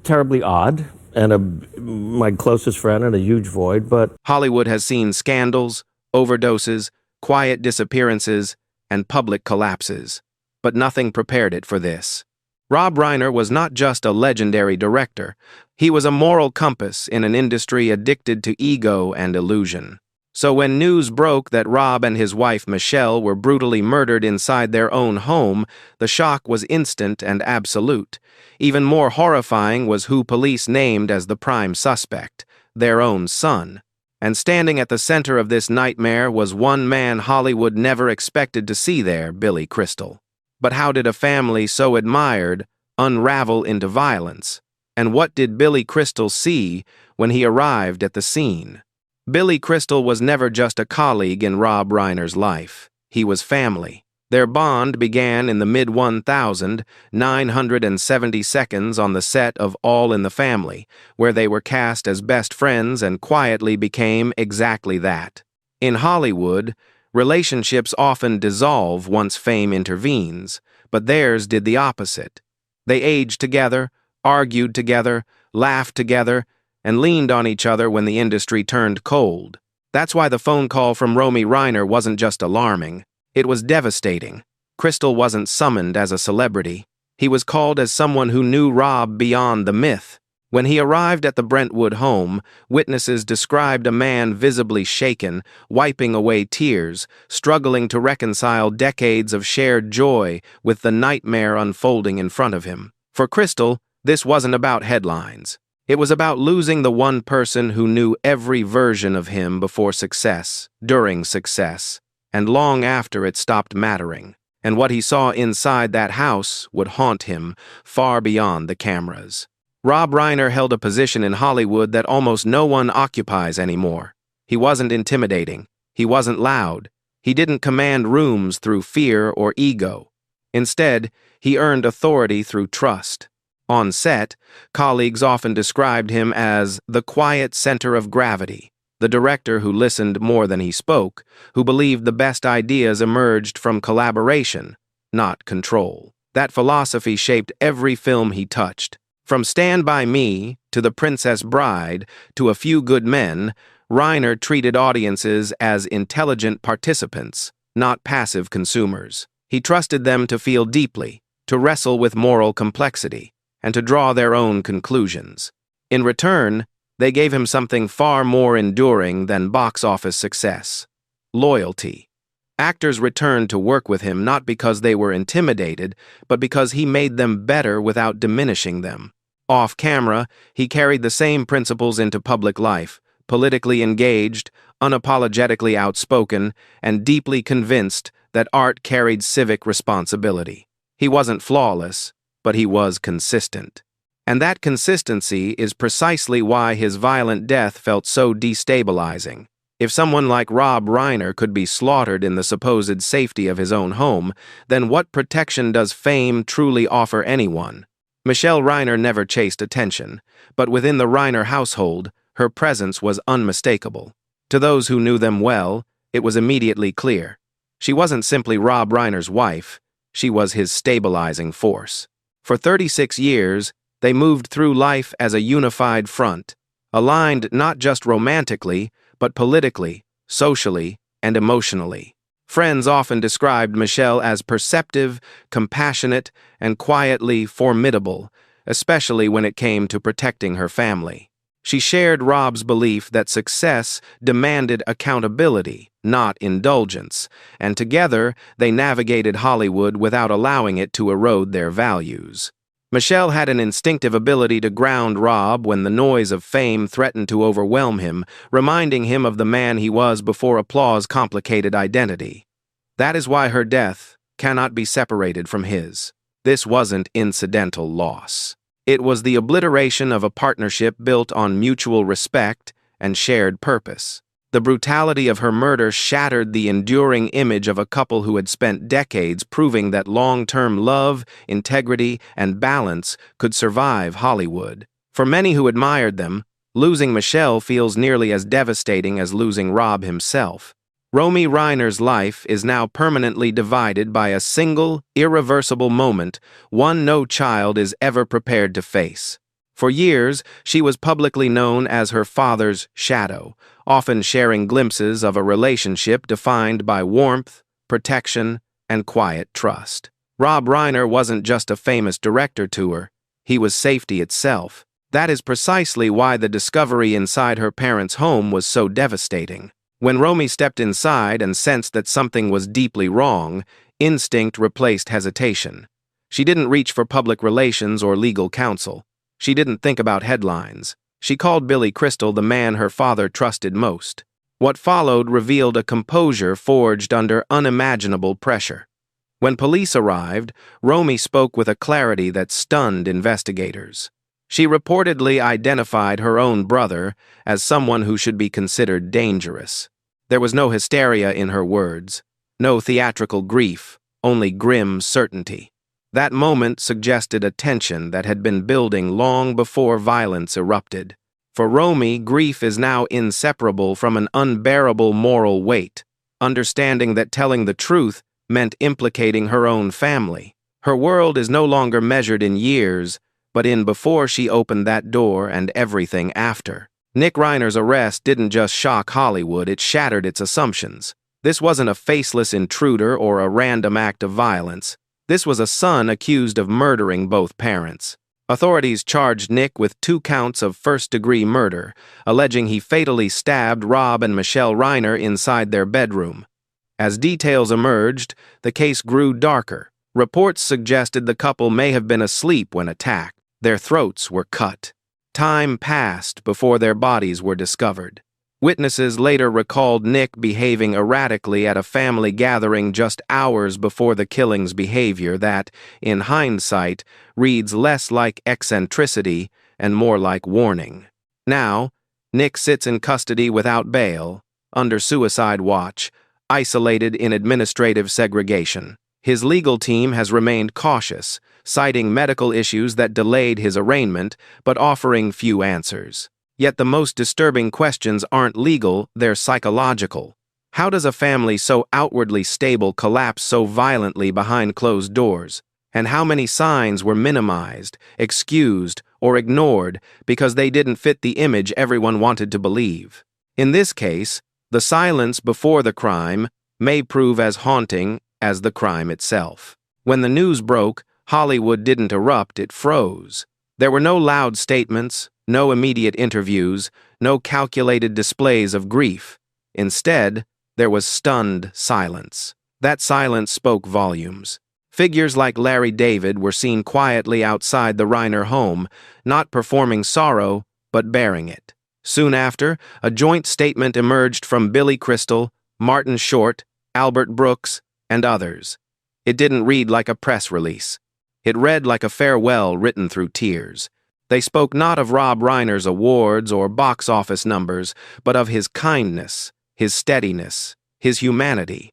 terribly odd and my closest friend and a huge void, but Hollywood has seen scandals, overdoses, quiet disappearances, and public collapses, but nothing prepared it for this. Rob Reiner was not just a legendary director, he was a moral compass in an industry addicted to ego and illusion. So when news broke that Rob and his wife Michelle were brutally murdered inside their own home, the shock was instant and absolute. Even more horrifying was who police named as the prime suspect, their own son. And standing at the center of this nightmare was one man Hollywood never expected to see there, Billy Crystal. But how did a family so admired unravel into violence? And what did Billy Crystal see when he arrived at the scene? Billy Crystal was never just a colleague in Rob Reiner's life. He was family. Their bond began in the mid-1970s on the set of All in the Family, where they were cast as best friends and quietly became exactly that. In Hollywood, relationships often dissolve once fame intervenes, but theirs did the opposite. They aged together, argued together, laughed together, and leaned on each other when the industry turned cold. That's why the phone call from Rob Reiner wasn't just alarming. It was devastating. Crystal wasn't summoned as a celebrity. He was called as someone who knew Rob beyond the myth. When he arrived at the Brentwood home, witnesses described a man visibly shaken, wiping away tears, struggling to reconcile decades of shared joy with the nightmare unfolding in front of him. For Crystal, this wasn't about headlines. It was about losing the one person who knew every version of him before success, during success, and long after it stopped mattering. And what he saw inside that house would haunt him far beyond the cameras. Rob Reiner held a position in Hollywood that almost no one occupies anymore. He wasn't intimidating. He wasn't loud. He didn't command rooms through fear or ego. Instead, he earned authority through trust. On set, colleagues often described him as the quiet center of gravity, the director who listened more than he spoke, who believed the best ideas emerged from collaboration, not control. That philosophy shaped every film he touched. From Stand By Me to The Princess Bride to A Few Good Men, Reiner treated audiences as intelligent participants, not passive consumers. He trusted them to feel deeply, to wrestle with moral complexity, and to draw their own conclusions. In return, they gave him something far more enduring than box office success: loyalty. Actors returned to work with him not because they were intimidated, but because he made them better without diminishing them. Off camera, he carried the same principles into public life, politically engaged, unapologetically outspoken, and deeply convinced that art carried civic responsibility. He wasn't flawless, but he was consistent. And that consistency is precisely why his violent death felt so destabilizing. If someone like Rob Reiner could be slaughtered in the supposed safety of his own home, then what protection does fame truly offer anyone? Michelle Reiner never chased attention, but within the Reiner household, her presence was unmistakable. To those who knew them well, it was immediately clear. She wasn't simply Rob Reiner's wife, she was his stabilizing force. For 36 years, they moved through life as a unified front, aligned not just romantically, but politically, socially, and emotionally. Friends often described Michelle as perceptive, compassionate, and quietly formidable, especially when it came to protecting her family. She shared Rob's belief that success demanded accountability, not indulgence, and together they navigated Hollywood without allowing it to erode their values. Michelle had an instinctive ability to ground Rob when the noise of fame threatened to overwhelm him, reminding him of the man he was before applause complicated identity. That is why her death cannot be separated from his. This wasn't incidental loss. It was the obliteration of a partnership built on mutual respect and shared purpose. The brutality of her murder shattered the enduring image of a couple who had spent decades proving that long-term love, integrity, and balance could survive Hollywood. For many who admired them, losing Michelle feels nearly as devastating as losing Rob himself. Romy Reiner's life is now permanently divided by a single, irreversible moment, one no child is ever prepared to face. For years, she was publicly known as her father's shadow, often sharing glimpses of a relationship defined by warmth, protection, and quiet trust. Rob Reiner wasn't just a famous director to her, he was safety itself. That is precisely why the discovery inside her parents' home was so devastating. When Romy stepped inside and sensed that something was deeply wrong, instinct replaced hesitation. She didn't reach for public relations or legal counsel. She didn't think about headlines. She called Billy Crystal the man her father trusted most. What followed revealed a composure forged under unimaginable pressure. When police arrived, Romy spoke with a clarity that stunned investigators. She reportedly identified her own brother as someone who should be considered dangerous. There was no hysteria in her words, no theatrical grief, only grim certainty. That moment suggested a tension that had been building long before violence erupted. For Romy, grief is now inseparable from an unbearable moral weight, understanding that telling the truth meant implicating her own family. Her world is no longer measured in years, but in before she opened that door and everything after. Nick Reiner's arrest didn't just shock Hollywood, it shattered its assumptions. This wasn't a faceless intruder or a random act of violence. This was a son accused of murdering both parents. Authorities charged Nick with 2 counts of first-degree murder, alleging he fatally stabbed Rob and Michelle Reiner inside their bedroom. As details emerged, the case grew darker. Reports suggested the couple may have been asleep when attacked. Their throats were cut. Time passed before their bodies were discovered. Witnesses later recalled Nick behaving erratically at a family gathering just hours before the killing's behavior that, in hindsight, reads less like eccentricity and more like warning. Now, Nick sits in custody without bail, under suicide watch, isolated in administrative segregation. His legal team has remained cautious, citing medical issues that delayed his arraignment, but offering few answers. Yet the most disturbing questions aren't legal, they're psychological. How does a family so outwardly stable collapse so violently behind closed doors? And how many signs were minimized, excused, or ignored because they didn't fit the image everyone wanted to believe? In this case, the silence before the crime may prove as haunting as the crime itself. When the news broke, Hollywood didn't erupt, it froze. There were no loud statements, no immediate interviews, no calculated displays of grief. Instead, there was stunned silence. That silence spoke volumes. Figures like Larry David were seen quietly outside the Reiner home, not performing sorrow, but bearing it. Soon after, a joint statement emerged from Billy Crystal, Martin Short, Albert Brooks, and others. It didn't read like a press release. It read like a farewell written through tears. They spoke not of Rob Reiner's awards or box office numbers, but of his kindness, his steadiness, his humanity.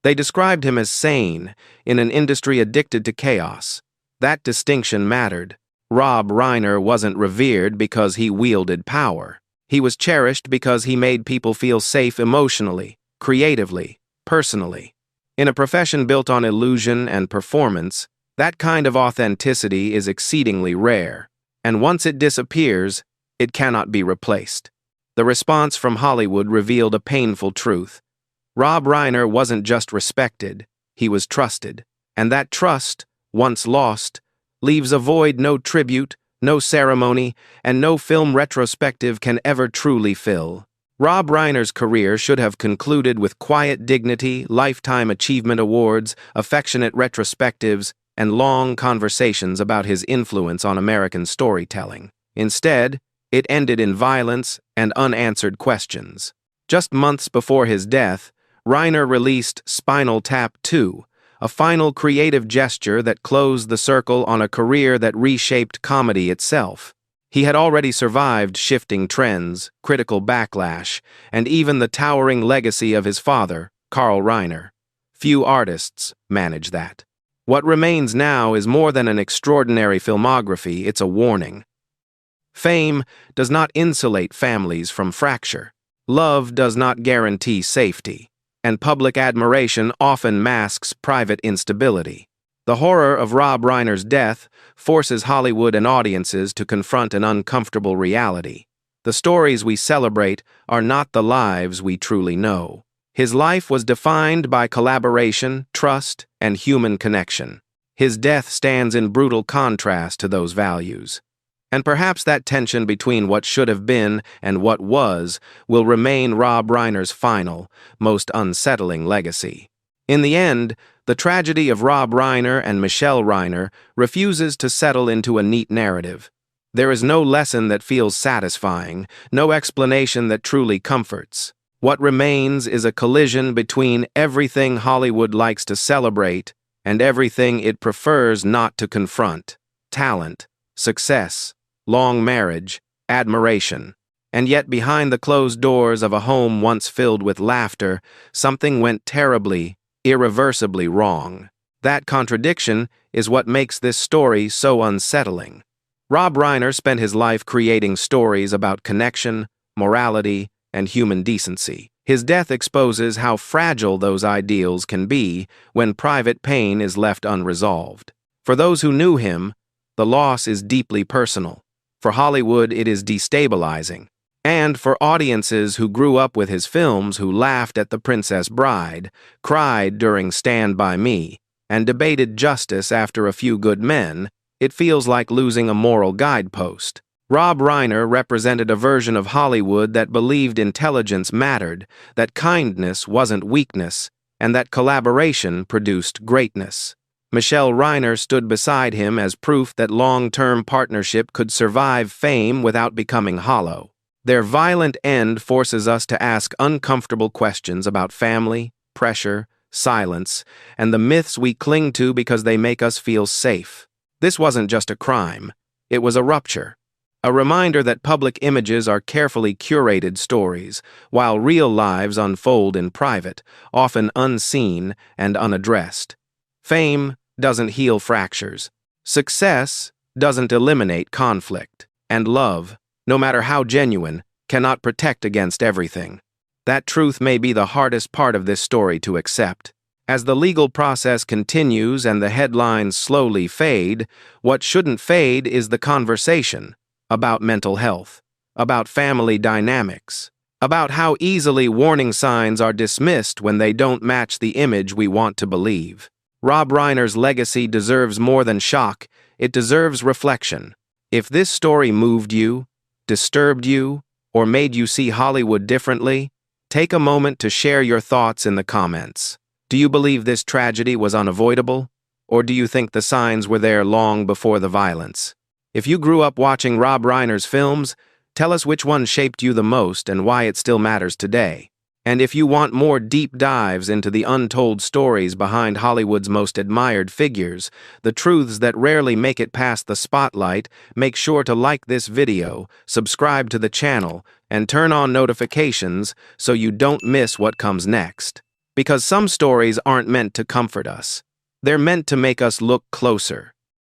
They described him as sane, in an industry addicted to chaos. That distinction mattered. Rob Reiner wasn't revered because he wielded power. He was cherished because he made people feel safe emotionally, creatively, personally. In a profession built on illusion and performance, that kind of authenticity is exceedingly rare, and once it disappears, it cannot be replaced. The response from Hollywood revealed a painful truth. Rob Reiner wasn't just respected, he was trusted, and that trust, once lost, leaves a void no tribute, no ceremony, and no film retrospective can ever truly fill. Rob Reiner's career should have concluded with quiet dignity, lifetime achievement awards, affectionate retrospectives, and long conversations about his influence on American storytelling. Instead, it ended in violence and unanswered questions. Just months before his death, Reiner released Spinal Tap 2, a final creative gesture that closed the circle on a career that reshaped comedy itself. He had already survived shifting trends, critical backlash, and even the towering legacy of his father, Carl Reiner. Few artists manage that. What remains now is more than an extraordinary filmography, it's a warning. Fame does not insulate families from fracture. Love does not guarantee safety. and public admiration often masks private instability. The horror of Rob Reiner's death forces Hollywood and audiences to confront an uncomfortable reality. The stories we celebrate are not the lives we truly know. His life was defined by collaboration, trust, and human connection. His death stands in brutal contrast to those values. And perhaps that tension between what should have been and what was will remain Rob Reiner's final, most unsettling legacy. In the end, the tragedy of Rob Reiner and Michelle Reiner refuses to settle into a neat narrative. There is no lesson that feels satisfying, no explanation that truly comforts. What remains is a collision between everything Hollywood likes to celebrate and everything it prefers not to confront: talent, success, long marriage, admiration. And yet behind the closed doors of a home once filled with laughter, something went terribly, irreversibly wrong. That contradiction is what makes this story so unsettling. Rob Reiner spent his life creating stories about connection, morality, and human decency. His death exposes how fragile those ideals can be when private pain is left unresolved. For those who knew him, the loss is deeply personal. For Hollywood, it is destabilizing. And for audiences who grew up with his films, who laughed at The Princess Bride, cried during Stand By Me, and debated justice after A Few Good Men, it feels like losing a moral guidepost. Rob Reiner represented a version of Hollywood that believed intelligence mattered, that kindness wasn't weakness, and that collaboration produced greatness. Michelle Reiner stood beside him as proof that long-term partnership could survive fame without becoming hollow. Their violent end forces us to ask uncomfortable questions about family, pressure, silence, and the myths we cling to because they make us feel safe. This wasn't just a crime. It was a rupture. A reminder that public images are carefully curated stories, while real lives unfold in private, often unseen and unaddressed. Fame doesn't heal fractures. Success doesn't eliminate conflict. And love, no matter how genuine, cannot protect against everything. That truth may be the hardest part of this story to accept. As the legal process continues and the headlines slowly fade, what shouldn't fade is the conversation about mental health, about family dynamics, about how easily warning signs are dismissed when they don't match the image we want to believe. Rob Reiner's legacy deserves more than shock, it deserves reflection. If this story moved you, disturbed you, or made you see Hollywood differently, take a moment to share your thoughts in the comments. Do you believe this tragedy was unavoidable? Or do you think the signs were there long before the violence? If you grew up watching Rob Reiner's films, tell us which one shaped you the most and why it still matters today. And if you want more deep dives into the untold stories behind Hollywood's most admired figures, the truths that rarely make it past the spotlight, make sure to like this video, subscribe to the channel, and turn on notifications so you don't miss what comes next. Because some stories aren't meant to comfort us. They're meant to make us look closer.